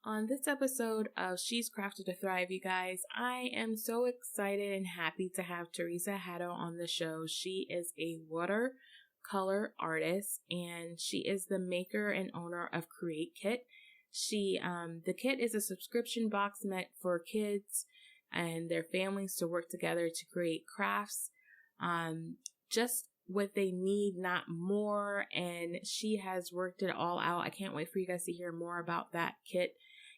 On this episode of She's Crafted to Thrive, you guys, I am so excited and happy to have Teresa Haddo on the show. She is a watercolor artist and she is the maker and owner of Create Kit. The kit is a subscription box meant for kids and their families to work together to create crafts, just what they need, not more. And she has worked it all out. I can't wait for you guys to hear more about that kit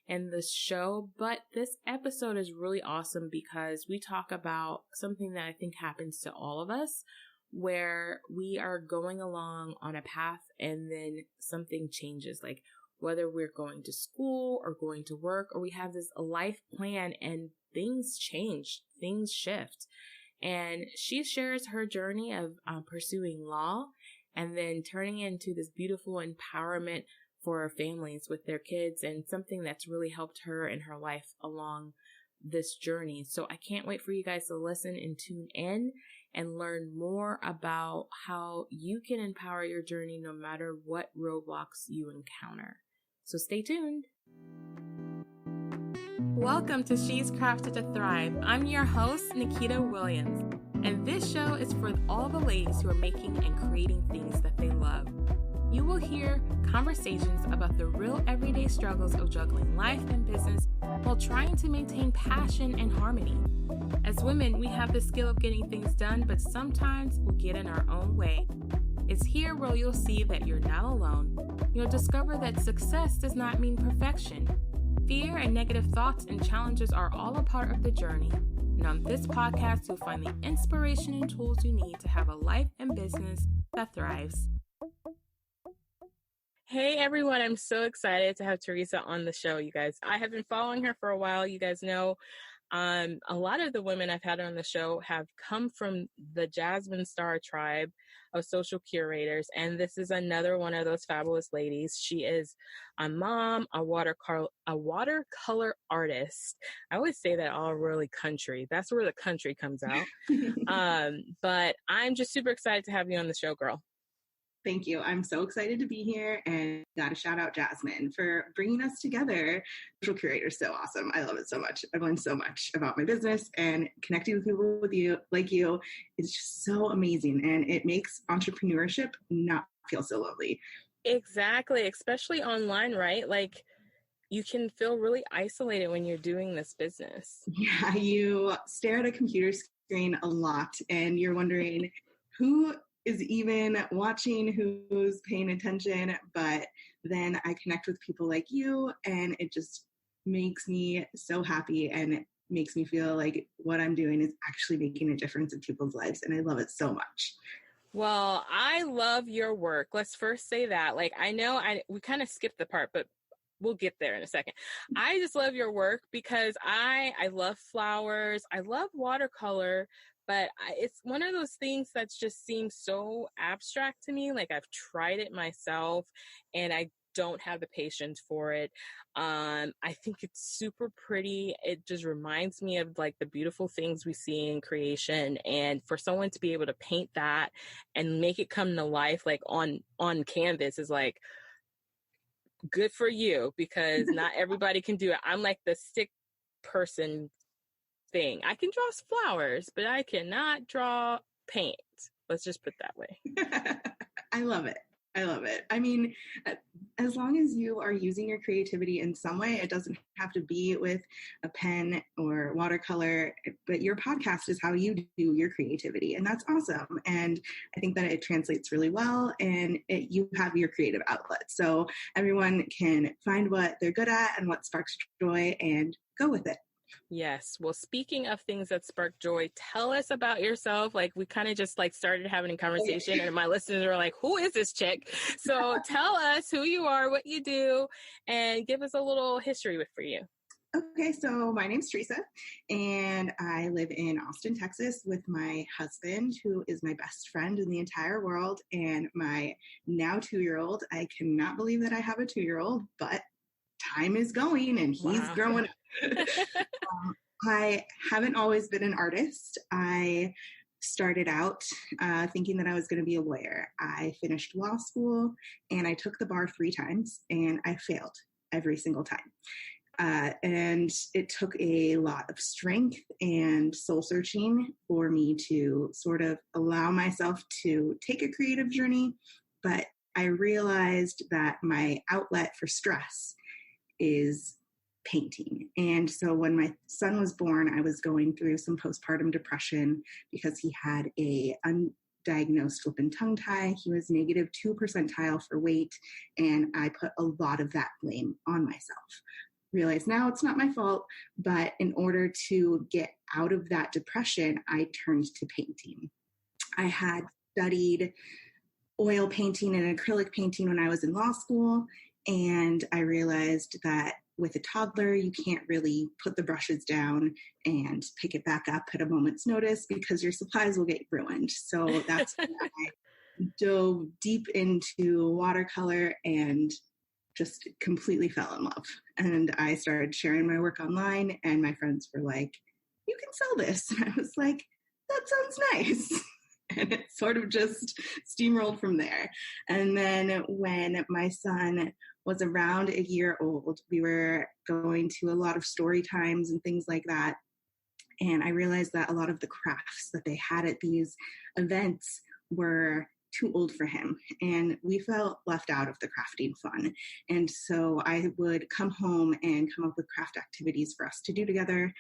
in the show. But this episode is really awesome because we talk about something that I think happens to all of us, where we are going along on a path and then something changes, like whether we're going to school or going to work, or we have this life plan and things change, things shift. And she shares her journey of pursuing law and then turning into this beautiful empowerment for families with their kids, and something that's really helped her in her life along this journey. So I can't wait for you guys to listen and tune in and learn more about how you can empower your journey no matter what roadblocks you encounter. So stay tuned. Welcome to She's Crafted to Thrive. I'm your host, Nikita Williams, and this show is for all the ladies who are making and creating things that they love. You will hear conversations about the real everyday struggles of juggling life and business while trying to maintain passion and harmony. As women, we have the skill of getting things done, but sometimes we get in our own way. It's here where you'll see that you're not alone. You'll discover that success does not mean perfection. Fear and negative thoughts and challenges are all a part of the journey. And on this podcast, you'll find the inspiration and tools you need to have a life and business that thrives. Hey everyone, I'm so excited to have Teresa on the show, you guys. I have been following her for a while. You guys know a lot of the women I've had on the show have come from the Jasmine Star tribe of social curators, and this is another one of those fabulous ladies. She is a mom, a watercolor artist. I always say that all really country. That's where the country comes out. But I'm just super excited to have you on the show, girl. Thank you. I'm so excited to be here, and got to shout out Jasmine for bringing us together. Social curator is so awesome. I love it so much. I've learned so much about my business, and connecting with people with you like you is just so amazing, and it makes entrepreneurship not feel so lonely. Exactly, especially online, right? Like, you can feel really isolated when you're doing this business. Yeah, you stare at a computer screen a lot, and you're wondering who is even watching, who's paying attention. But then I connect with people like you, and it just makes me so happy, and it makes me feel like what I'm doing is actually making a difference in people's lives, and I love it so much. Well, I love your work. Let's first say that. Like, I know we kind of skipped the part, but we'll get there in a second. I just love your work because I love flowers. I love watercolor. But it's one of those things that just seems so abstract to me. Like, I've tried it myself and I don't have the patience for it. I think it's super pretty. It just reminds me of like the beautiful things we see in creation. And for someone to be able to paint that and make it come to life, like on canvas, is like good for you, because not everybody can do it. I'm like the stick person thing. I can draw flowers, but I cannot draw paint. Let's just put it that way. I love it. I love it. I mean, as long as you are using your creativity in some way, it doesn't have to be with a pen or watercolor, but your podcast is how you do your creativity, and that's awesome. And I think that it translates really well, and you have your creative outlet. So everyone can find what they're good at and what sparks joy and go with it. Yes. Well, speaking of things that spark joy, tell us about yourself. Like, we kind of just like started having a conversation and my listeners are like, who is this chick? So tell us who you are, what you do, and give us a little history for you. Okay, so my name's Teresa, and I live in Austin, Texas with my husband, who is my best friend in the entire world, and my now 2-year-old. I cannot believe that I have a 2-year-old, but time is going and he's growing up. I haven't always been an artist. I started out thinking that I was going to be a lawyer. I finished law school and I took the bar 3 times and I failed. every single time. And it took a lot of strength and soul searching for me to sort of allow myself to take a creative journey. But I realized that my outlet for stress is painting. And so when my son was born, I was going through some postpartum depression because he had a undiagnosed lip and tongue tie. He was negative 2 percentile for weight. And I put a lot of that blame on myself. Realize now it's not my fault, but in order to get out of that depression, I turned to painting. I had studied oil painting and acrylic painting when I was in law school, and I realized that with a toddler, you can't really put the brushes down and pick it back up at a moment's notice because your supplies will get ruined. So that's when I dove deep into watercolor and just completely fell in love. And I started sharing my work online, and my friends were like, "You can sell this." And I was like, "That sounds nice." And it sort of just steamrolled from there. And then when my son was around a year old, we were going to a lot of story times and things like that. And I realized that a lot of the crafts that they had at these events were too old for him. And we felt left out of the crafting fun. And so I would come home and come up with craft activities for us to do together.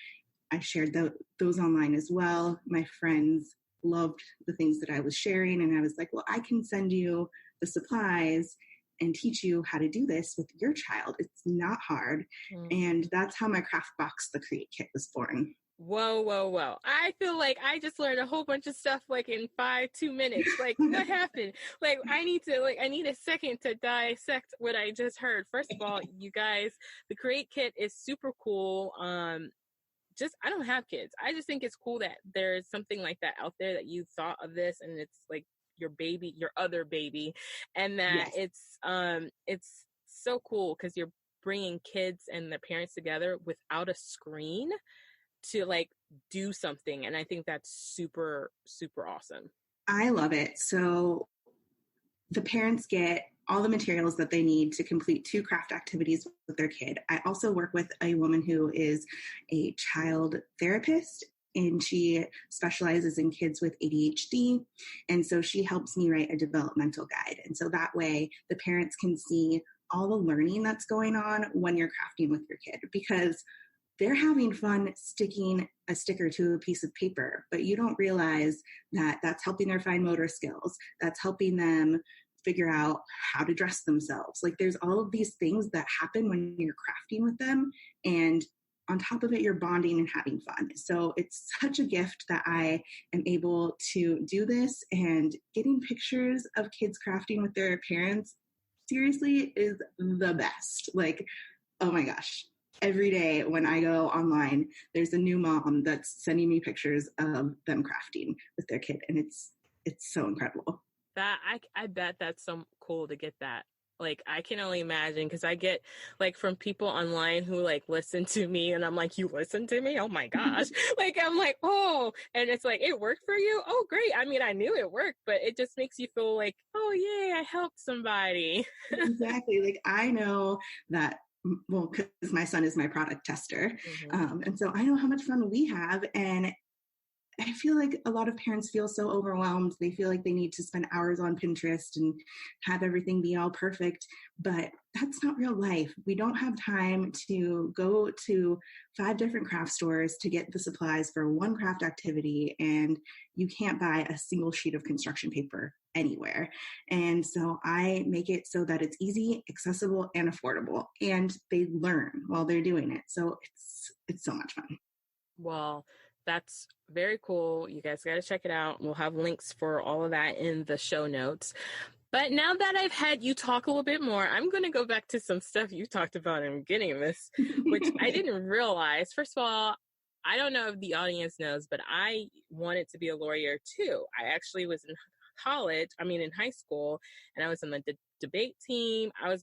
I shared those online as well. My friends loved the things that I was sharing. And I was like, well, I can send you the supplies and teach you how to do this with your child. It's not hard. And that's how my craft box, the Create Kit, was born. Whoa. I feel like I just learned a whole bunch of stuff like in 2 minutes. Like, what happened? Like, I need a second to dissect what I just heard. First of all, you guys, the Create Kit is super cool. I don't have kids. I just think it's cool that there's something like that out there, that you thought of this and it's like your baby, your other baby. And that it's so cool because you're bringing kids and their parents together without a screen to like do something. And I think that's super, super awesome. I love it. So the parents get all the materials that they need to complete 2 craft activities with their kid. I also work with a woman who is a child therapist, and she specializes in kids with ADHD. And so she helps me write a developmental guide. And so that way the parents can see all the learning that's going on when you're crafting with your kid, because they're having fun sticking a sticker to a piece of paper, but you don't realize that that's helping their fine motor skills. That's helping them figure out how to dress themselves. Like, there's all of these things that happen when you're crafting with them. And on top of it, you're bonding and having fun. So it's such a gift that I am able to do this, and getting pictures of kids crafting with their parents seriously is the best. Like, oh my gosh. Every day when I go online, there's a new mom that's sending me pictures of them crafting with their kid. And it's so incredible. That I bet that's so cool to get that. Like, I can only imagine, because I get like from people online who like listen to me, and I'm like, you listen to me? Oh my gosh. Like, I'm like, oh, and it's like, it worked for you? Oh, great. I mean, I knew it worked, but it just makes you feel like, oh yay, I helped somebody. Exactly. Like, I know that, well, because my son is my product tester. And so I know how much fun we have. And I feel like a lot of parents feel so overwhelmed. They feel like they need to spend hours on Pinterest and have everything be all perfect, but that's not real life. We don't have time to go to 5 different craft stores to get the supplies for one craft activity, and you can't buy a single sheet of construction paper anywhere. And so I make it so that it's easy, accessible, and affordable, and they learn while they're doing it. So it's so much fun. Well, that's very cool. You guys got to check it out. We'll have links for all of that in the show notes. But now that I've had you talk a little bit more, I'm going to go back to some stuff you talked about in the beginning of this, which I didn't realize. First of all, I don't know if the audience knows, but I wanted to be a lawyer too. I actually was in high school, and I was on the debate team. I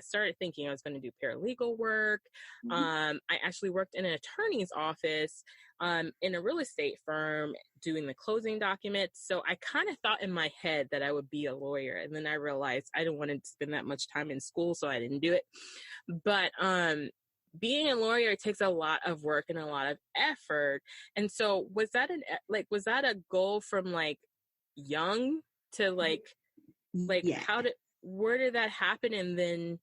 started thinking I was going to do paralegal work. I actually worked in an attorney's office in a real estate firm doing the closing documents. So I kind of thought in my head that I would be a lawyer. And then I realized I didn't want to spend that much time in school, so I didn't do it. But being a lawyer takes a lot of work and a lot of effort. And so was that a goal from like young to like Yeah. where did that happen? And then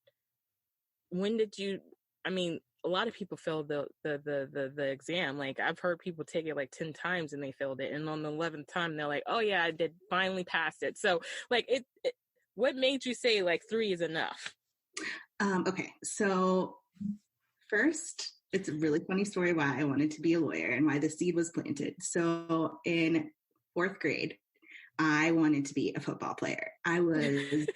when did you, I mean, a lot of people failed the exam. Like I've heard people take it like 10 times and they failed it. And on the 11th time, they're like, oh yeah, I did finally pass it. So like what made you say like 3 is enough? Okay. So first, it's a really funny story why I wanted to be a lawyer and why the seed was planted. So in 4th grade, I wanted to be a football player. I was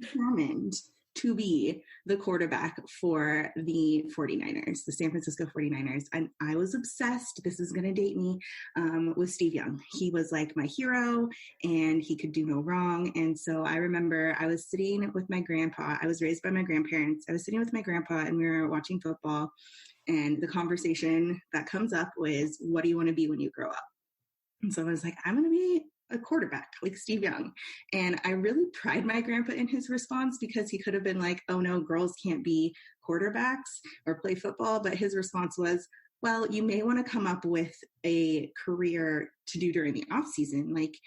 determined to be the quarterback for the 49ers, the San Francisco 49ers. And I was obsessed, this is going to date me, with Steve Young. He was like my hero and he could do no wrong. And so I remember I was sitting with my grandpa. I was raised by my grandparents. I was sitting with my grandpa and we were watching football. And the conversation that comes up was, what do you want to be when you grow up? And so I was like, I'm going to be a quarterback like Steve Young. And I really pride my grandpa in his response because he could have been like, oh no, girls can't be quarterbacks or play football. But his response was, well, you may want to come up with a career to do during the off season. Like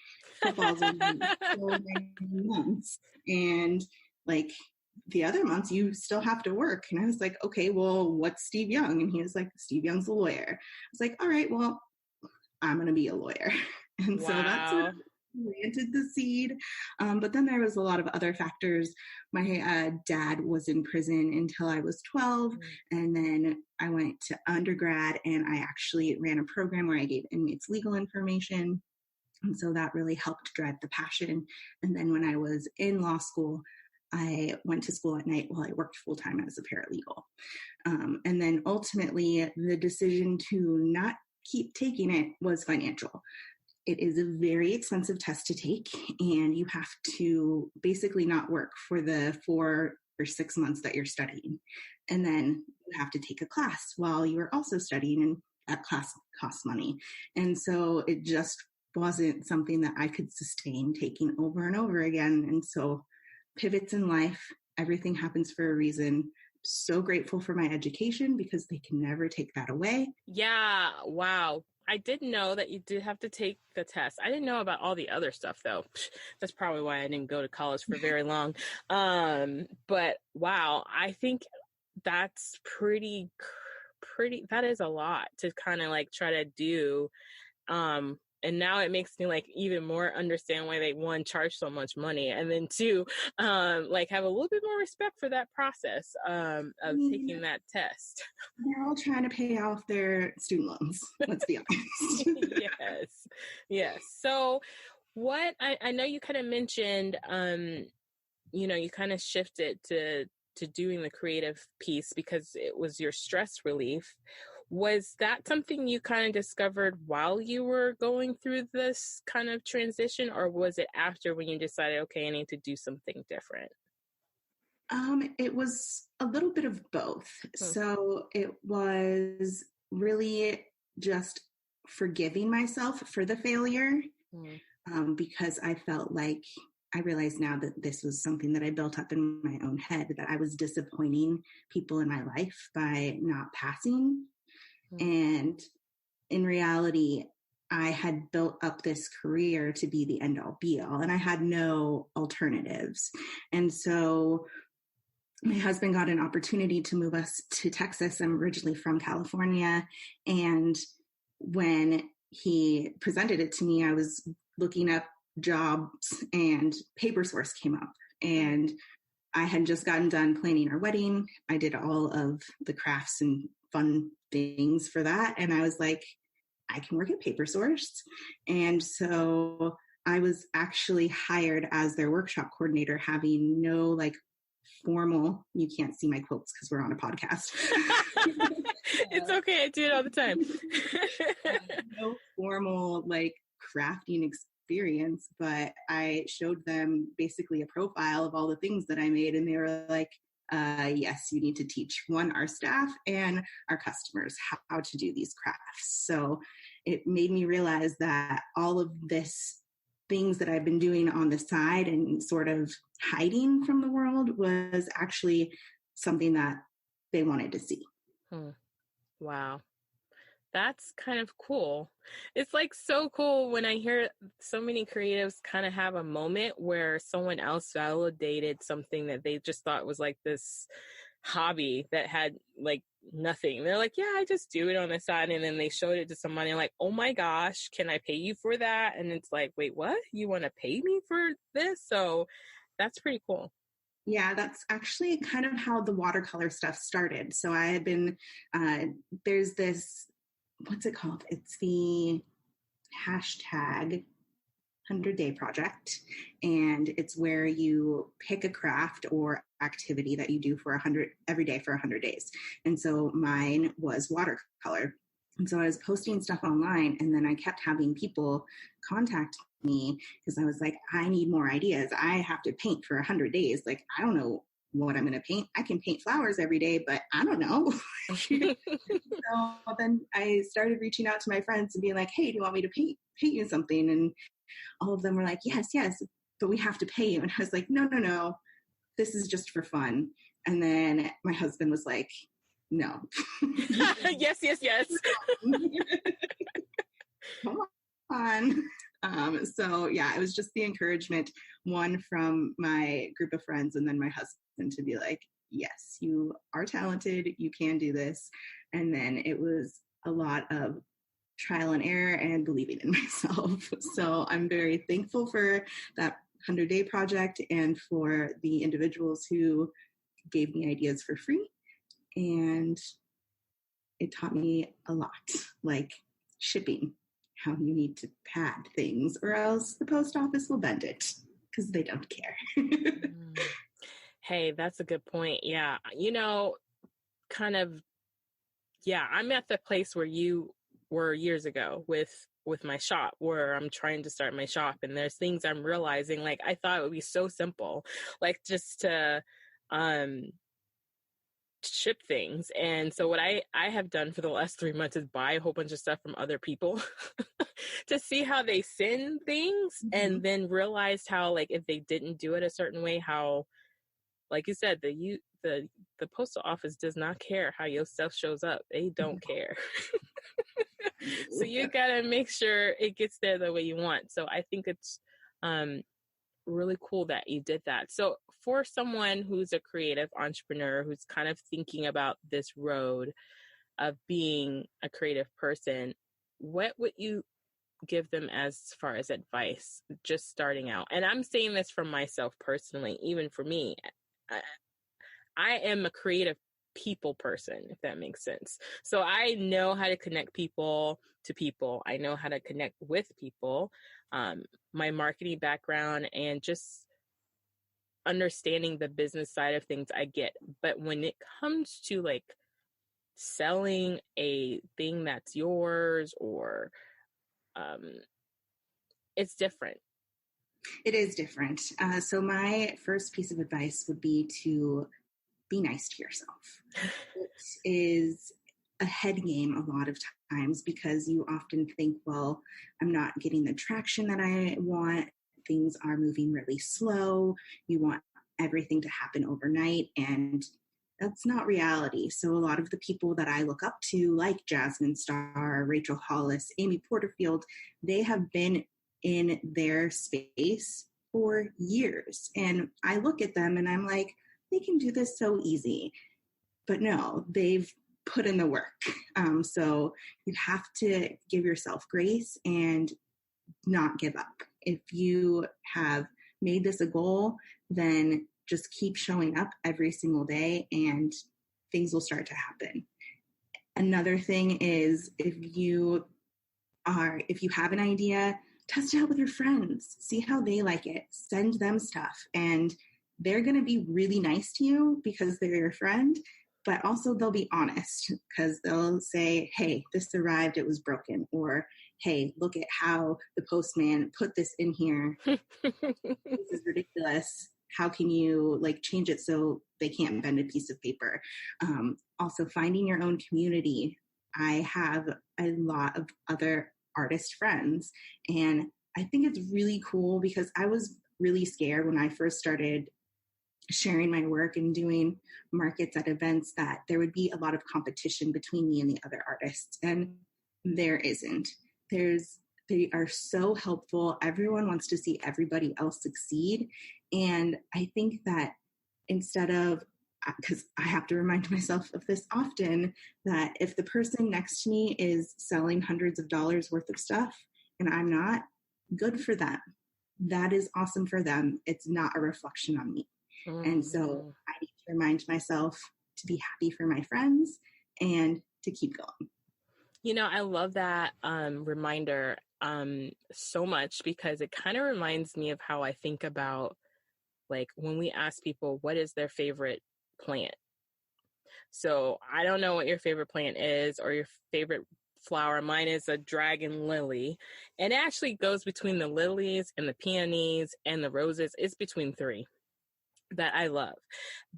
football's only so many months. And like the other months you still have to work. And I was like, okay, well, what's Steve Young? And he was like, Steve Young's a lawyer. I was like, all right, well, I'm going to be a lawyer. And so that's what planted the seed. But then there was a lot of other factors. My dad was in prison until I was 12. And then I went to undergrad and I actually ran a program where I gave inmates legal information. And so that really helped drive the passion. And then when I was in law school, I went to school at night while I worked full-time as a paralegal. And then ultimately the decision to not keep taking it was financial. It is a very expensive test to take, and you have to basically not work for the 4 or 6 months that you're studying. And then you have to take a class while you are also studying, and that class costs money. And so it just wasn't something that I could sustain taking over and over again. And so pivots in life, everything happens for a reason. So grateful for my education because they can never take that away. Yeah. Wow. I didn't know that you did have to take the test. I didn't know about all the other stuff though. That's probably why I didn't go to college for very long. But wow, I think that's pretty, that is a lot to kind of like try to do. And now it makes me like even more understand why they, one, charge so much money, and then two, like have a little bit more respect for that process of taking that test. They're all trying to pay off their student loans. Let's be honest. Yes. So what I know you kind of mentioned, you kind of shifted to doing the creative piece because it was your stress relief. Was that something you kind of discovered while you were going through this kind of transition, or was it after when you decided, okay, I need to do something different? It was a little bit of both. So it was really just forgiving myself for the failure because I felt like I realize now that this was something that I built up in my own head, that I was disappointing people in my life by not passing. And in reality, I had built up this career to be the end all be all, and I had no alternatives. And so my husband got an opportunity to move us to Texas. I'm originally from California. And when he presented it to me, I was looking up jobs and Paper Source came up. And I had just gotten done planning our wedding. I did all of the crafts and fun things for that. And I was like, I can work at Paper Source. And so I was actually hired as their workshop coordinator, having no like formal, you can't see my quotes because we're on a podcast. It's okay. I do it all the time. No formal like crafting experience, but I showed them basically a profile of all the things that I made. And they were like, yes, you need to teach our staff and our customers how to do these crafts. So it made me realize that all of this things that I've been doing on the side and sort of hiding from the world was actually something that they wanted to see. Wow. That's kind of cool. It's like so cool when I hear so many creatives kind of have a moment where someone else validated something that they just thought was like this hobby that had like nothing. They're like, yeah, I just do it on the side. And then they showed it to somebody and like, oh my gosh, can I pay you for that? And it's like, wait, what? You want to pay me for this? So that's pretty cool. Yeah, that's actually kind of how the watercolor stuff started. So I had been, there's this, what's it called? It's the hashtag 100-day project. And it's where you pick a craft or activity that you do for every day for 100 days. And so mine was watercolor. And so I was posting stuff online, and then I kept having people contact me because I was like, I need more ideas. I have to paint for 100 days. Like, I don't know what I'm going to paint. I can paint flowers every day, but I don't know. So then I started reaching out to my friends and being like, hey, do you want me to paint you something? And all of them were like, yes, but we have to pay you. And I was like, no, this is just for fun. And then my husband was like, no. Yes. Come on. So yeah, it was just the encouragement, one from my group of friends, and then my husband to be like, yes, you are talented, you can do this. And then it was a lot of trial and error and believing in myself. So I'm very thankful for that 100-day project and for the individuals who gave me ideas for free. And it taught me a lot, like shipping, how you need to pad things or else the post office will bend it because they don't care. Hey, that's a good point. Yeah. I'm at the place where you were years ago with my shop, where I'm trying to start my shop, and there's things I'm realizing, like I thought it would be so simple, like just to ship things. And so what I have done for the last 3 months is buy a whole bunch of stuff from other people to see how they send things, and then realized how, like, if they didn't do it a certain way, how, like you said, the postal office does not care how your stuff shows up. They don't care. So you gotta make sure it gets there the way you want. So I think it's really cool that you did that. So for someone who's a creative entrepreneur who's kind of thinking about this road of being a creative person, what would you give them as far as advice just starting out? And I'm saying this for myself personally. Even for me, I am a creative people person, if that makes sense. So I know how to connect people to people. I know how to connect with people. My marketing background and just understanding the business side of things I get. But when it comes to like selling a thing that's yours, or it's different. It is different. So my first piece of advice would be to be nice to yourself. It is a head game a lot of times because you often think, well, I'm not getting the traction that I want. Things are moving really slow. You want everything to happen overnight, and that's not reality. So a lot of the people that I look up to, like Jasmine Starr, Rachel Hollis, Amy Porterfield, they have been in their space for years. And I look at them and I'm like, they can do this so easy. But no, they've put in the work. So you have to give yourself grace and not give up. If you have made this a goal, then just keep showing up every single day and things will start to happen. Another thing is if you have an idea, test it out with your friends, see how they like it, send them stuff, and they're going to be really nice to you because they're your friend, but also they'll be honest because they'll say, hey, this arrived, it was broken, or hey, look at how the postman put this in here. This is ridiculous. how can you like change it so they can't bend a piece of paper? Also finding your own community. I have a lot of other artist friends, and I think it's really cool because I was really scared when I first started sharing my work and doing markets at events that there would be a lot of competition between me and the other artists. And there isn't. They are so helpful. Everyone wants to see everybody else succeed. And I think that instead of, because I have to remind myself of this often, that if the person next to me is selling hundreds of dollars worth of stuff and I'm not, good for them. That is awesome for them. It's not a reflection on me. Mm-hmm. And so I need to remind myself to be happy for my friends and to keep going. You know, I love that reminder so much, because it kind of reminds me of how I think about, like, when we ask people what is their favorite plant. So I don't know what your favorite plant is or your favorite flower. Mine is a dragon lily, and it actually goes between the lilies and the peonies and the roses. It's between three that I love.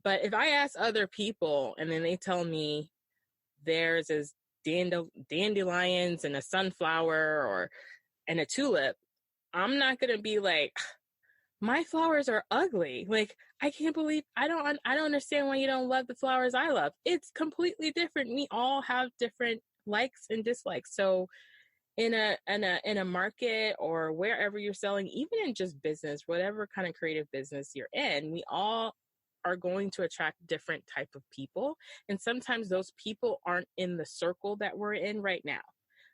But if I ask other people and then they tell me theirs is dandelions and a sunflower and a tulip, I'm not going to be like, my flowers are ugly. Like, I can't believe, I don't understand why you don't love the flowers I love. It's completely different. We all have different likes and dislikes. So in a market or wherever you're selling, even in just business, whatever kind of creative business you're in, we all are going to attract different type of people. And sometimes those people aren't in the circle that we're in right now.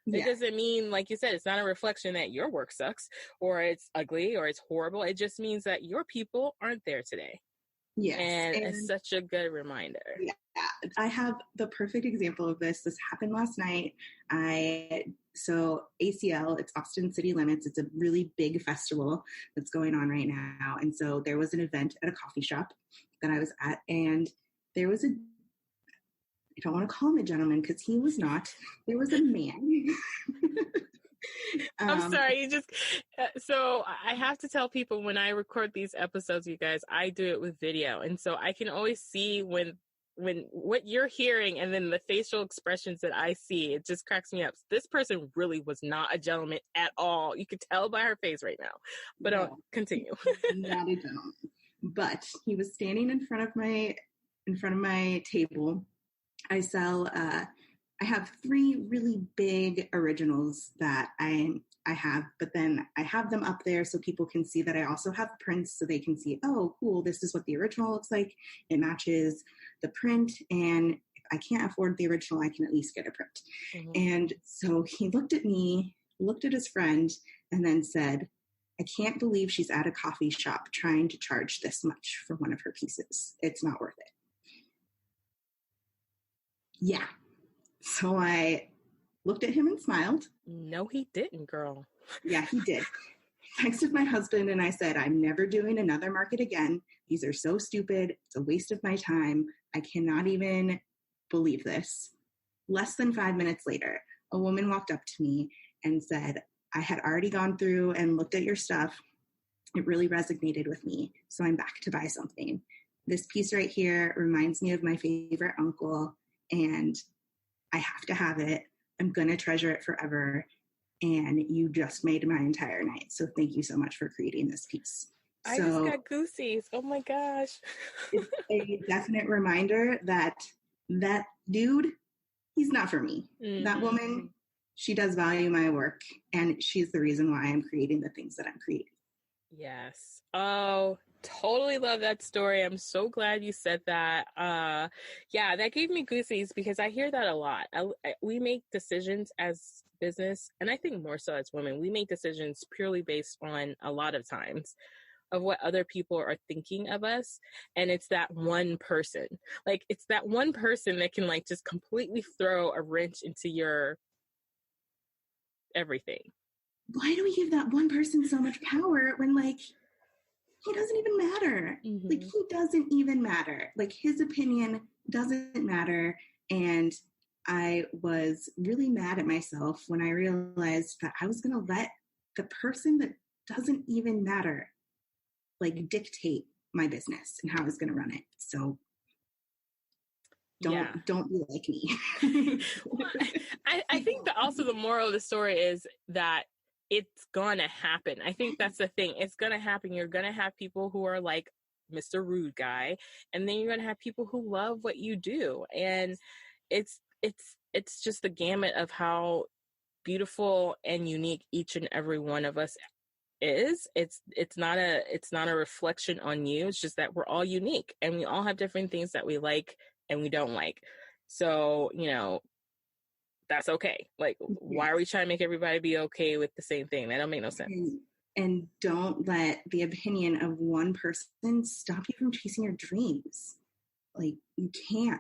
Yeah. It doesn't mean, like you said, it's not a reflection that your work sucks or it's ugly or it's horrible. It just means that your people aren't there today. Yes. And it's such a good reminder. Yeah. I have the perfect example of this. This happened last night. So ACL, it's Austin City Limits. It's a really big festival that's going on right now. And so there was an event at a coffee shop that I was at, and there was I don't want to call him a gentleman because he was not. There was a man. I'm sorry. So I have to tell people, when I record these episodes, you guys, I do it with video. And so I can always see when what you're hearing and then the facial expressions that I see, it just cracks me up. This person really was not a gentleman at all. You could tell by her face right now, but I'll continue. Not a gentleman, but he was standing in front of my table. I have 3 really big originals that I have, but then I have them up there so people can see that I also have prints, so they can see, oh, cool, this is what the original looks like. It matches the print, and if I can't afford the original, I can at least get a print. Mm-hmm. And so he looked at me, looked at his friend, and then said, I can't believe she's at a coffee shop trying to charge this much for one of her pieces. It's not worth it. Yeah. So I looked at him and smiled. No, he didn't, girl. Yeah, he did. Texted my husband and I said, I'm never doing another market again. These are so stupid. It's a waste of my time. I cannot even believe this. Less than 5 minutes later, a woman walked up to me and said, I had already gone through and looked at your stuff. It really resonated with me, so I'm back to buy something. This piece right here reminds me of my favorite uncle, and I have to have it. I'm going to treasure it forever. And you just made my entire night. So thank you so much for creating this piece. I just got goosies. Oh my gosh. It's a definite reminder that dude, he's not for me. Mm-hmm. That woman, she does value my work, and she's the reason why I'm creating the things that I'm creating. Yes. Oh, totally love that story. I'm so glad you said that. Yeah, that gave me goosies because I hear that a lot. We make decisions as business, and I think more so as women, we make decisions purely based on, a lot of times, of what other people are thinking of us. And it's that one person. Like, it's that one person that can, like, just completely throw a wrench into your everything. Why do we give that one person so much power when, like, he doesn't even matter? Mm-hmm. Like, he doesn't even matter. Like, his opinion doesn't matter. And I was really mad at myself when I realized that I was going to let the person that doesn't even matter, like, dictate my business and how I was going to run it. So don't be like me. I think that also the moral of the story is that it's gonna happen. I think that's the thing. It's gonna happen. You're gonna have people who are like Mr. Rude Guy, and then you're gonna have people who love what you do. And it's just the gamut of how beautiful and unique each and every one of us is. It's not a reflection on you. It's just that we're all unique and we all have different things that we like and we don't like. So, that's okay. Like, why are we trying to make everybody be okay with the same thing? That don't make no sense. And don't let the opinion of one person stop you from chasing your dreams. Like, you can't.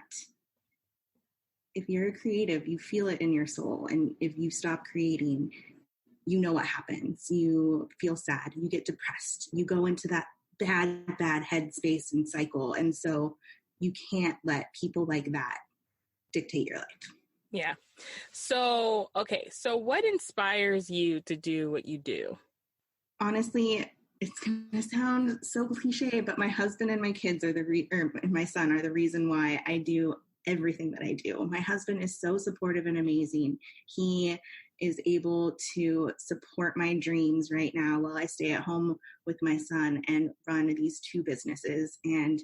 If you're a creative, you feel it in your soul. And if you stop creating, you know what happens. You feel sad. You get depressed. You go into that bad headspace and cycle. And so you can't let people like that dictate your life. Yeah. So, okay. So what inspires you to do what you do? Honestly, it's going to sound so cliche, but my husband and my kids are my son are the reason why I do everything that I do. My husband is so supportive and amazing. He is able to support my dreams right now while I stay at home with my son and run these two businesses, and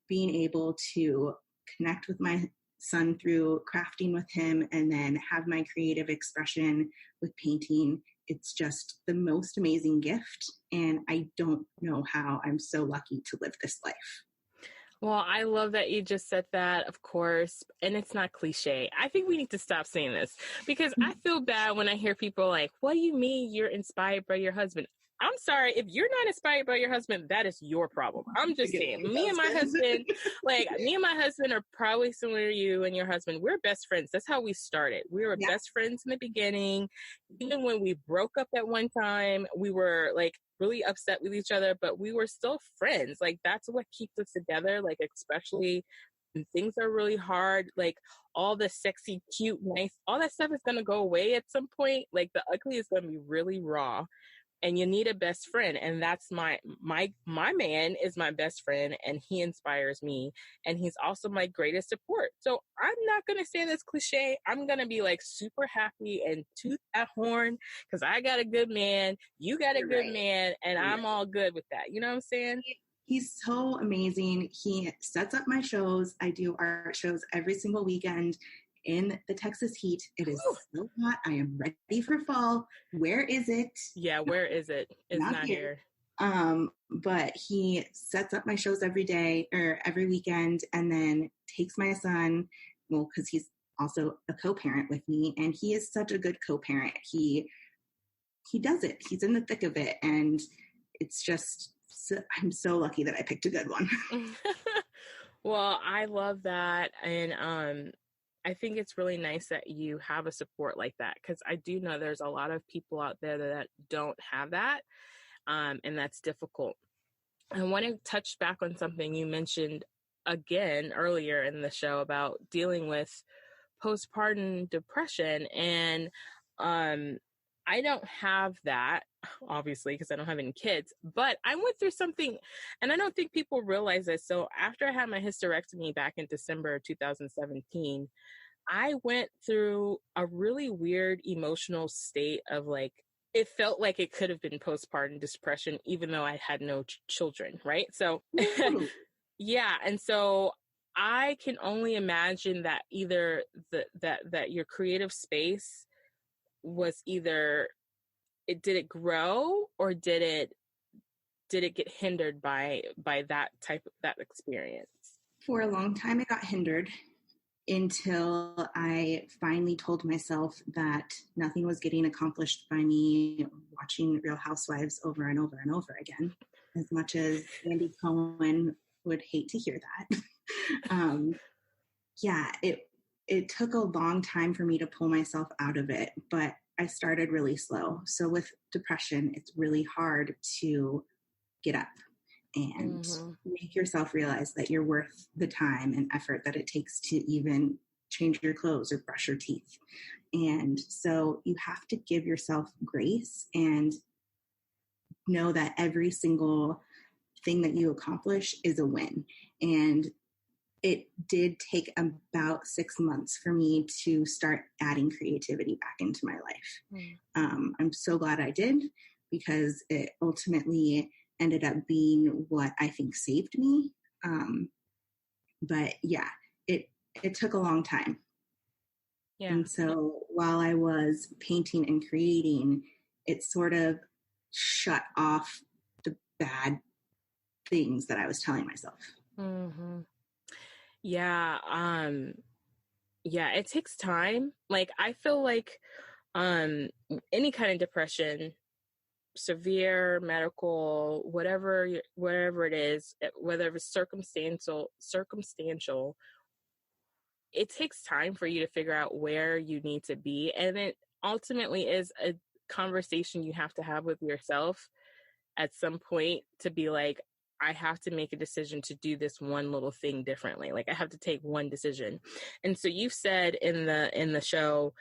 being able to connect with my son through crafting with him and then have my creative expression with painting. It's just the most amazing gift. And I don't know how I'm so lucky to live this life. Well, I love that you just said that, of course, and it's not cliche. I think we need to stop saying this because I feel bad when I hear people like, what do you mean you're inspired by your husband? I'm sorry, if you're not inspired by your husband, that is your problem. I'm just saying, me and my husband are probably similar to you and your husband. We're best friends. That's how we started. We were best friends in the beginning. Even when we broke up at one time, we were like really upset with each other, but we were still friends. Like, that's what keeps us together. Like, especially when things are really hard, like all the sexy, cute, nice, all that stuff is going to go away at some point. Like, the ugly is going to be really raw. And you need a best friend. And that's my man is my best friend, and he inspires me. And he's also my greatest support. So I'm not going to say this cliche. I'm going to be like super happy and toot that horn because I got a good man. You got a good man. And I'm all good with that. You know what I'm saying? He's so amazing. He sets up my shows. I do art shows every single weekend. In the Texas heat. It is so hot. I am ready for fall. Where is it? Yeah, where is it? It's not here. But he sets up my shows every day or every weekend, and then takes my son, well, because he's also a co-parent with me, and he is such a good co-parent. He does it. He's in the thick of it, and it's just, I'm so lucky that I picked a good one. Well, I love that. And I think it's really nice that you have a support like that, because I do know there's a lot of people out there that don't have that, and that's difficult. I want to touch back on something you mentioned again earlier in the show about dealing with postpartum depression, and I don't have that, obviously, because I don't have any kids, but I went through something, and I don't think people realize this. So after I had my hysterectomy back in December 2017, I went through a really weird emotional state of like, it felt like it could have been postpartum depression, even though I had no children, right? So, yeah. And so I can only imagine that either that your creative space was either did it grow or did it get hindered by that experience? For a long time, it got hindered until I finally told myself that nothing was getting accomplished by me watching Real Housewives over and over and over again, as much as Andy Cohen would hate to hear that. It took a long time for me to pull myself out of it, but I started really slow. So with depression, it's really hard to get up and make yourself realize that you're worth the time and effort that it takes to even change your clothes or brush your teeth. And so you have to give yourself grace and know that every single thing that you accomplish is a win. And it did take about 6 months for me to start adding creativity back into my life. I'm so glad I did, because it ultimately ended up being what I think saved me. But yeah, it took a long time. Yeah. And so while I was painting and creating, it sort of shut off the bad things that I was telling myself. Mm-hmm. Yeah. Yeah, it takes time. Like, I feel like any kind of depression, severe, medical, whatever it is, whether it's circumstantial, it takes time for you to figure out where you need to be. And it ultimately is a conversation you have to have with yourself at some point to be like, I have to make a decision to do this one little thing differently. Like, I have to take one decision. And so you've said in the show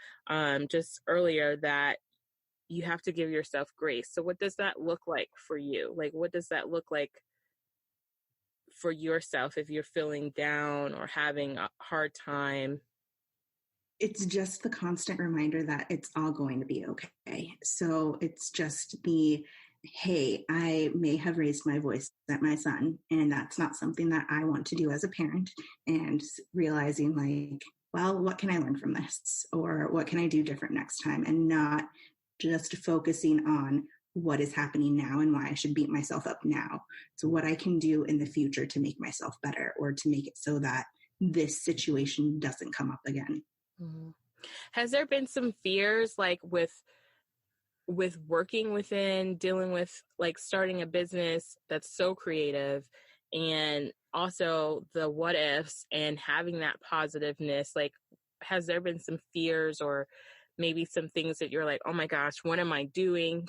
just earlier that you have to give yourself grace. So what does that look like for you? Like, what does that look like for yourself if you're feeling down or having a hard time? It's just the constant reminder that it's all going to be okay. So it's just the, hey, I may have raised my voice at my son, and that's not something that I want to do as a parent. And realizing, like, well, what can I learn from this? Or what can I do different next time? And not just focusing on what is happening now and why I should beat myself up now. So what I can do in the future to make myself better, or to make it so that this situation doesn't come up again. Mm-hmm. Has there been some fears, like with working within, dealing with, like, starting a business that's so creative, and also the what ifs and having that positiveness? Like, has there been some fears or maybe some things that you're like, oh my gosh, what am I doing?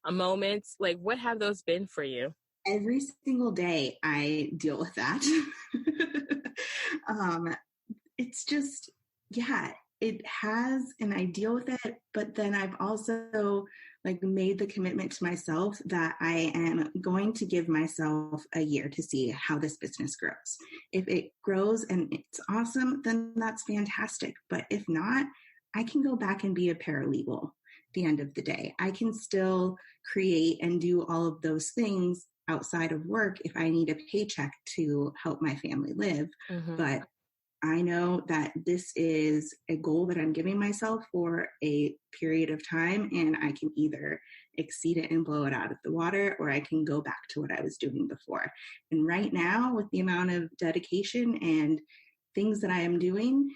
A moment, like, what have those been for you? Every single day I deal with that. It's just, yeah, it has, and I deal with it, but then I've also, like, made the commitment to myself that I am going to give myself a year to see how this business grows. If it grows and it's awesome, then that's fantastic. But if not, I can go back and be a paralegal at the end of the day. I can still create and do all of those things outside of work if I need a paycheck to help my family live. Mm-hmm. But I know that this is a goal that I'm giving myself for a period of time, and I can either exceed it and blow it out of the water, or I can go back to what I was doing before. And right now, with the amount of dedication and things that I am doing,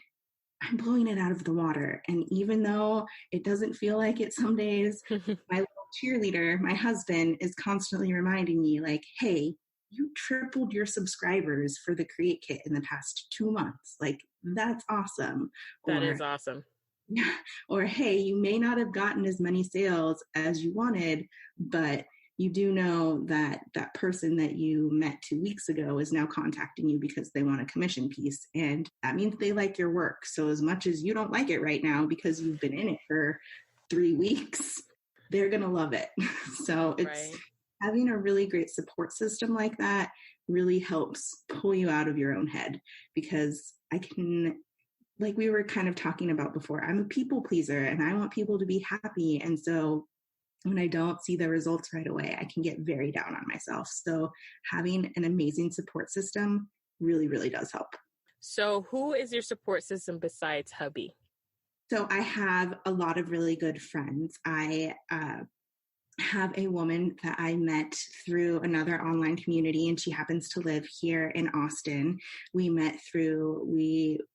I'm blowing it out of the water. And even though it doesn't feel like it some days, my little cheerleader, my husband, is constantly reminding me, like, hey, you tripled your subscribers for the Create Kit in the past 2 months. Like, that's awesome. That is awesome. Or, hey, you may not have gotten as many sales as you wanted, but you do know that that person that you met 2 weeks ago is now contacting you because they want a commission piece. And that means they like your work. So as much as you don't like it right now because you've been in it for 3 weeks, they're going to love it. So it's right. Having a really great support system like that really helps pull you out of your own head, because I can, like we were kind of talking about before, I'm a people pleaser and I want people to be happy. And so when I don't see the results right away, I can get very down on myself. So having an amazing support system really, really does help. So who is your support system besides hubby? So I have a lot of really good friends. I have a woman that I met through another online community, and she happens to live here in Austin. We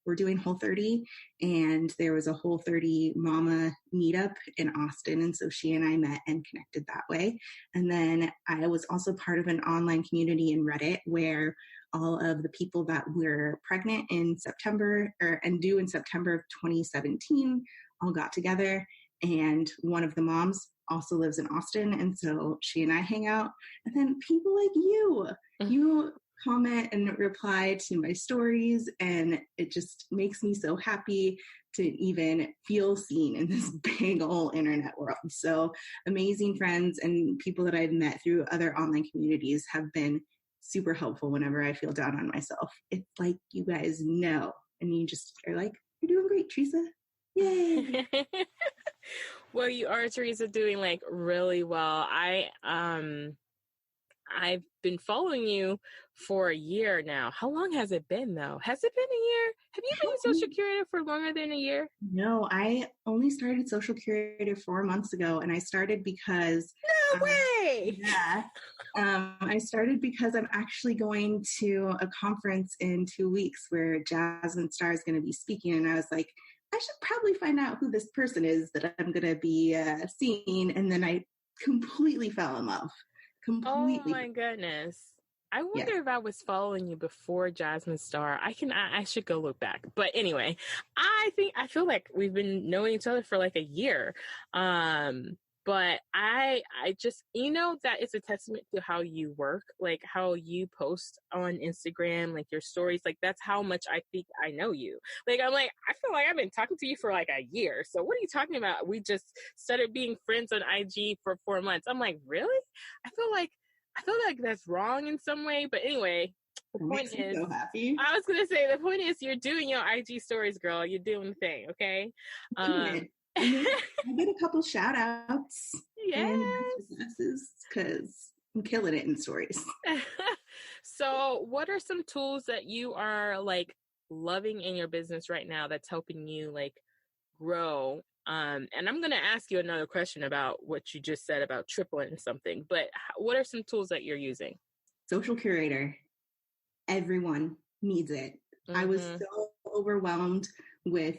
were doing Whole30, and there was a Whole30 Mama meetup in Austin. And so she and I met and connected that way. And then I was also part of an online community in Reddit where all of the people that were pregnant in September and due in September of 2017 all got together. And one of the moms also lives in Austin. And so she and I hang out. And then people like you comment and reply to my stories. And it just makes me so happy to even feel seen in this big old internet world. So amazing friends and people that I've met through other online communities have been super helpful whenever I feel down on myself. It's like you guys know, and you just are like, "You're doing great, Teresa. Yay!" Well, you are, Teresa, doing like really well. I've been following you for a year now. How long has it been though? Has it been a year? Have you been a social curator for longer than a year? No, I only started social curator 4 months ago, and I started because No way. Yeah. I started because I'm actually going to a conference in 2 weeks where Jasmine Star is going to be speaking. And I was like, I should probably find out who this person is that I'm going to be seeing. And then I completely fell in love. Oh my goodness. I wonder if I was following you before Jasmine Star. I should go look back. But anyway, I feel like we've been knowing each other for like a year. But I just, that is a testament to how you work, like how you post on Instagram, like your stories, like that's how much I think I know you. Like, I'm like, I feel like I've been talking to you for like a year. So what are you talking about? We just started being friends on IG for 4 months. I'm like, really? I feel like that's wrong in some way. But anyway, the point is, so happy. I was going to say, the point is you're doing your IG stories, girl. You're doing the thing. Okay. I get a couple shout outs and because I'm killing it in stories. So what are some tools that you are like loving in your business right now that's helping you like grow? And I'm going to ask you another question about what you just said about tripling something, but what are some tools that you're using? Social curator. Everyone needs it. Mm-hmm. I was so overwhelmed with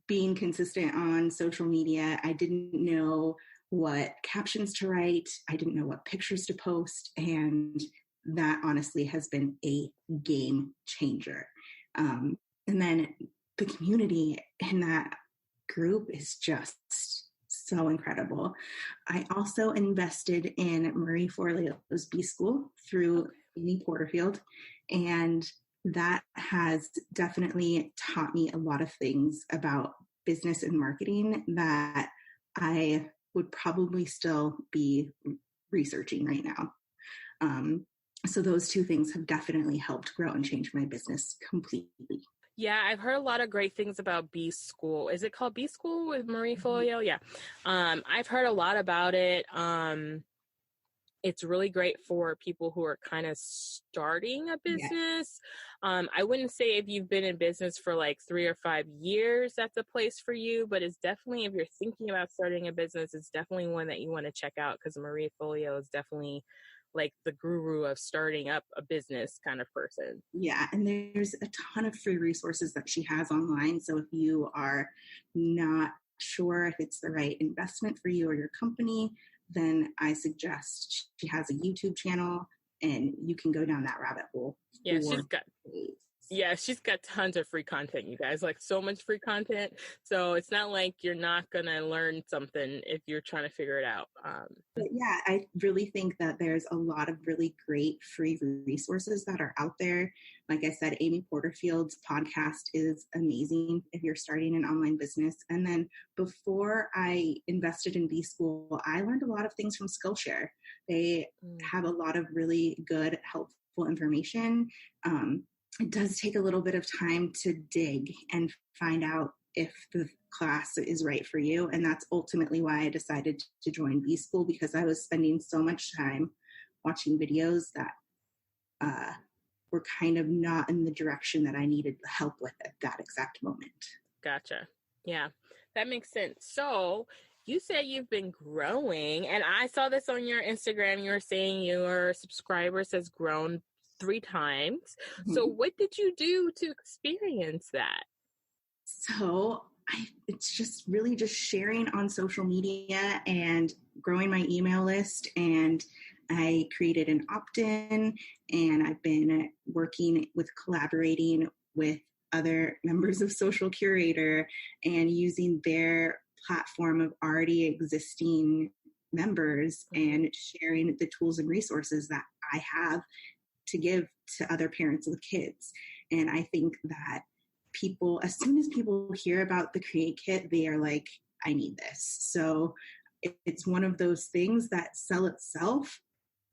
being consistent on social media. I didn't know what captions to write. I didn't know what pictures to post. And that honestly has been a game changer. And then the community in that group is just so incredible. I also invested in Marie Forleo's B School through Amy Porterfield, and that has definitely taught me a lot of things about business and marketing that I would probably still be researching right now. So those two things have definitely helped grow and change my business completely. Yeah, I've heard a lot of great things about B School. Is it called B School with Marie Forleo? Yeah. I've heard a lot about it. It's really great for people who are kind of starting a business. Yeah. I wouldn't say if you've been in business for like 3 or 5 years, that's a place for you, but it's definitely, if you're thinking about starting a business, it's definitely one that you want to check out because Marie Forleo is definitely like the guru of starting up a business kind of person. Yeah, and there's a ton of free resources that she has online. So if you are not sure if it's the right investment for you or your company, then I suggest she has a YouTube channel and you can go down that rabbit hole. Yeah, she's got tons of free content, you guys, like so much free content. So it's not like you're not going to learn something if you're trying to figure it out. But yeah, I really think that there's a lot of really great free resources that are out there. Like I said, Amy Porterfield's podcast is amazing if you're starting an online business. And then before I invested in B School, I learned a lot of things from Skillshare. They have a lot of really good, helpful information. It does take a little bit of time to dig and find out if the class is right for you. And that's ultimately why I decided to join B School, because I was spending so much time watching videos that were kind of not in the direction that I needed help with at that exact moment. Gotcha. Yeah, that makes sense. So you said you've been growing, and I saw this on your Instagram. You were saying your subscribers has grown 3 times. Mm-hmm. So what did you do to experience that? So it's just really just sharing on social media and growing my email list. And I created an opt-in, and I've been collaborating with other members of Social Curator and using their platform of already existing members and sharing the tools and resources that I have to give to other parents with kids. And I think that people, as soon as people hear about the Create Kit, they are like, I need this. So it's one of those things that sell itself,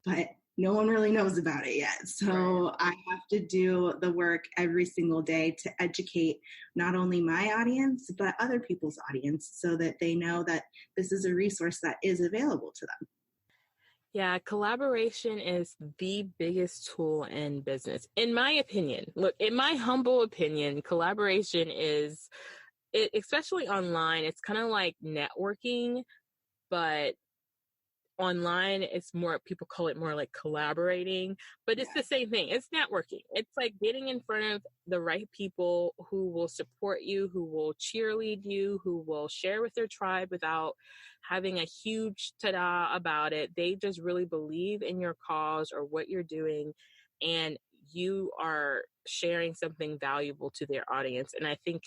but no one really knows about it yet. So Right. I have to do the work every single day to educate not only my audience, but other people's audience so that they know that this is a resource that is available to them. Yeah, collaboration is the biggest tool in business, in my opinion. Look, in my humble opinion, collaboration is, especially online, it's kind of like networking, but online it's more, people call it more like collaborating, but it's the same thing. It's networking. It's like getting in front of the right people who will support you, who will cheerlead you, who will share with their tribe without having a huge ta-da about it. They just really believe in your cause or what you're doing, and you are sharing something valuable to their audience. And I think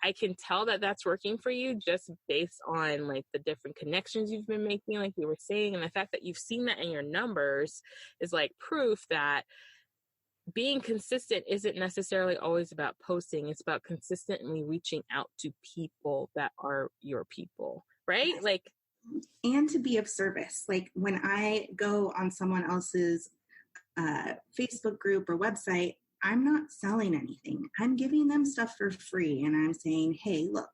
I can tell that that's working for you just based on like the different connections you've been making, like you were saying, and the fact that you've seen that in your numbers is like proof that being consistent isn't necessarily always about posting. It's about consistently reaching out to people that are your people, right? Yes. Like, And to be of service. Like when I go on someone else's Facebook group or website, I'm not selling anything. I'm giving them stuff for free. And I'm saying, hey, look,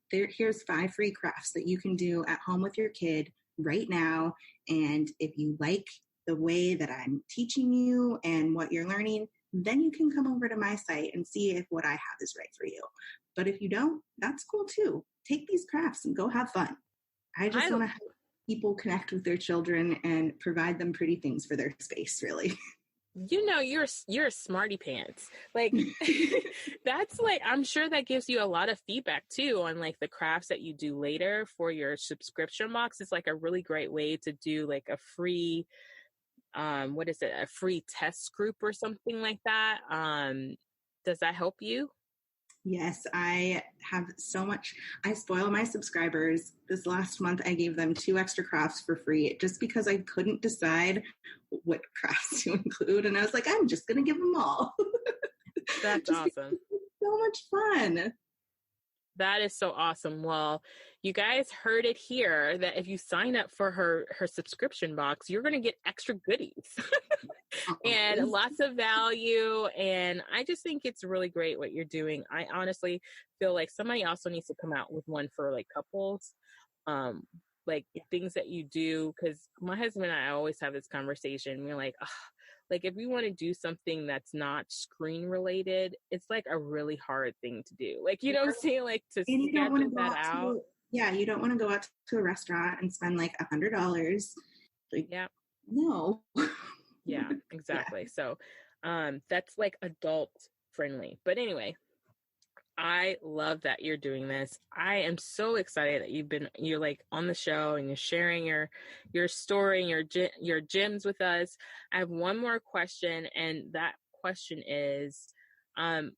here's 5 free crafts that you can do at home with your kid right now. And if you like the way that I'm teaching you and what you're learning, then you can come over to my site and see if what I have is right for you. But if you don't, that's cool too. Take these crafts and go have fun. I just want to help people connect with their children and provide them pretty things for their space, really. you know, you're a smarty pants. Like that's like, I'm sure that gives you a lot of feedback too on like the crafts that you do later for your subscription box. It's like a really great way to do like a free what is it, a free test group or something like that. Does that help you? Yes, I have so much. I spoil my subscribers. This last month, I gave them 2 extra crafts for free just because I couldn't decide what crafts to include. And I was like, I'm just going to give them all. That's awesome. So much fun. That is so awesome. Well, you guys heard it here that if you sign up for her subscription box, you're going to get extra goodies and lots of value. And I just think it's really great what you're doing. I honestly feel like somebody also needs to come out with one for like couples, like things that you do. Because my husband and I always have this conversation. We're like, like if we want to do something that's not screen related, it's like a really hard thing to do. Like, you know what I'm saying? Like to schedule that out. You don't want to go out to a restaurant and spend like $100. Like, yeah. No. Yeah, exactly. So that's like adult friendly. But anyway, I love that you're doing this. I am so excited that you're like on the show and you're sharing your story and your gems with us. I have one more question, and that question is,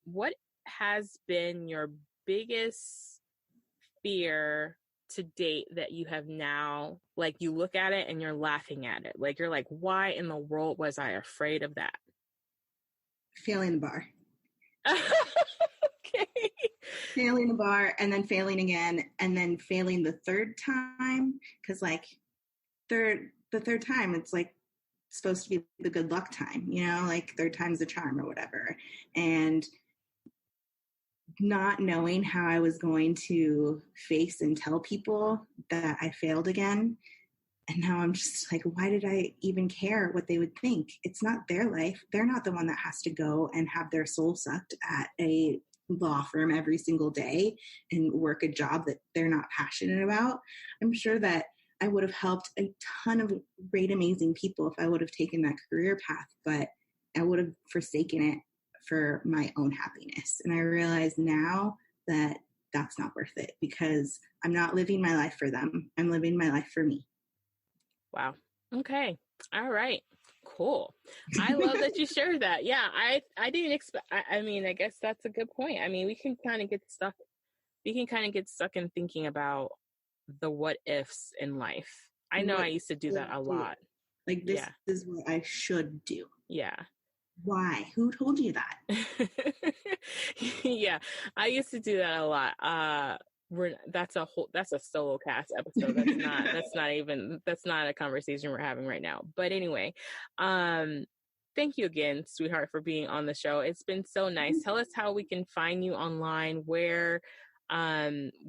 what has been your biggest fear to date that you have now, like you look at it and you're laughing at it? Like you're like, why in the world was I afraid of that? Failing the bar. Okay. Failing the bar and then failing again and then failing the third time. Because like the third time, it's like supposed to be the good luck time, you know, like third time's the charm or whatever. And not knowing how I was going to face and tell people that I failed again. And now I'm just like, why did I even care what they would think? It's not their life. They're not the one that has to go and have their soul sucked at a law firm every single day and work a job that they're not passionate about. I'm sure that I would have helped a ton of great, amazing people if I would have taken that career path, but I would have forsaken it for my own happiness. And I realize now that that's not worth it because I'm not living my life for them. I'm living my life for me. Wow. Okay. All right. Cool. I love that you shared that. Yeah, I didn't expect. I mean, I guess that's a good point. I mean, we can kind of get stuck in thinking about the what ifs in life. I know I used to do that a lot. Like this is what I should do. Yeah. Why? Who told you that? Yeah, I used to do that a lot. That's a solo cast episode. That's not a conversation we're having right now. But anyway, um thank you again, sweetheart, for being on the show. It's been so nice. Tell us how we can find you online, where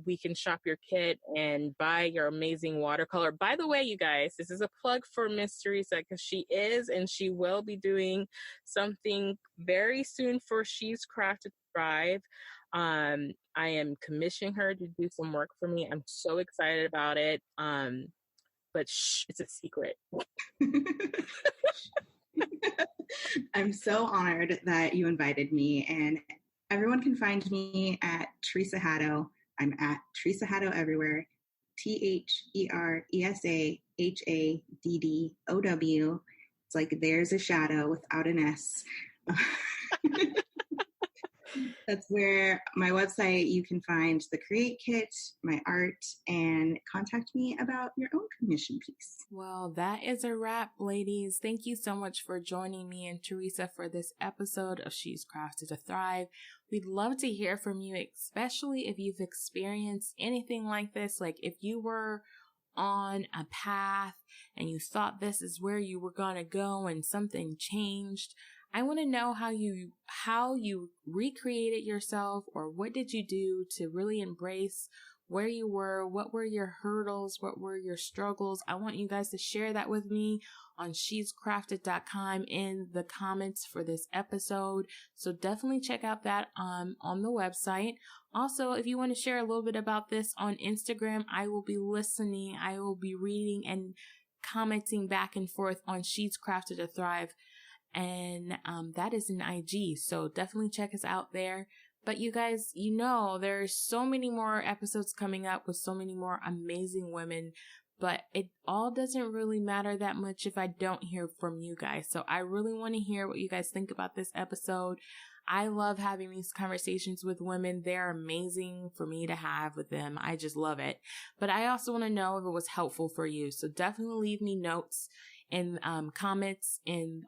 we can shop your kit and buy your amazing watercolor. By the way, you guys, this is a plug for Miss Teresa, because she is and she will be doing something very soon for She's Crafted Thrive. I am commissioning her to do some work for me. I'm so excited about it. But it's a secret. I'm so honored that you invited me, and everyone can find me at Teresa Haddo. I'm at Teresa Haddo everywhere. TheresaHaddodw. It's like there's a shadow without an S. That's where my website, you can find the Create Kit, my art, and contact me about your own commission piece. Well, that is a wrap, ladies. Thank you so much for joining me and Teresa for this episode of She's Crafted to Thrive. We'd love to hear from you, especially if you've experienced anything like this. Like if you were on a path and you thought this is where you were going to go and something changed. I want to know how you recreated yourself, or what did you do to really embrace where you were, what were your hurdles, what were your struggles. I want you guys to share that with me on she'scrafted.com in the comments for this episode. So definitely check out that on the website. Also, if you want to share a little bit about this on Instagram, I will be listening. I will be reading and commenting back and forth on She's Crafted to Thrive. And that is an IG. So definitely check us out there. But you guys, there's so many more episodes coming up with so many more amazing women. But it all doesn't really matter that much if I don't hear from you guys. So I really want to hear what you guys think about this episode. I love having these conversations with women. They're amazing for me to have with them. I just love it. But I also want to know if it was helpful for you. So definitely leave me notes and comments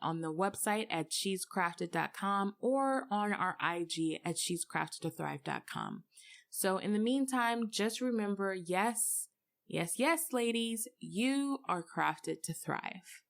on the website at she'scrafted.com or on our IG at she'scraftedtothrive.com. So in the meantime, just remember, yes, ladies, you are crafted to thrive.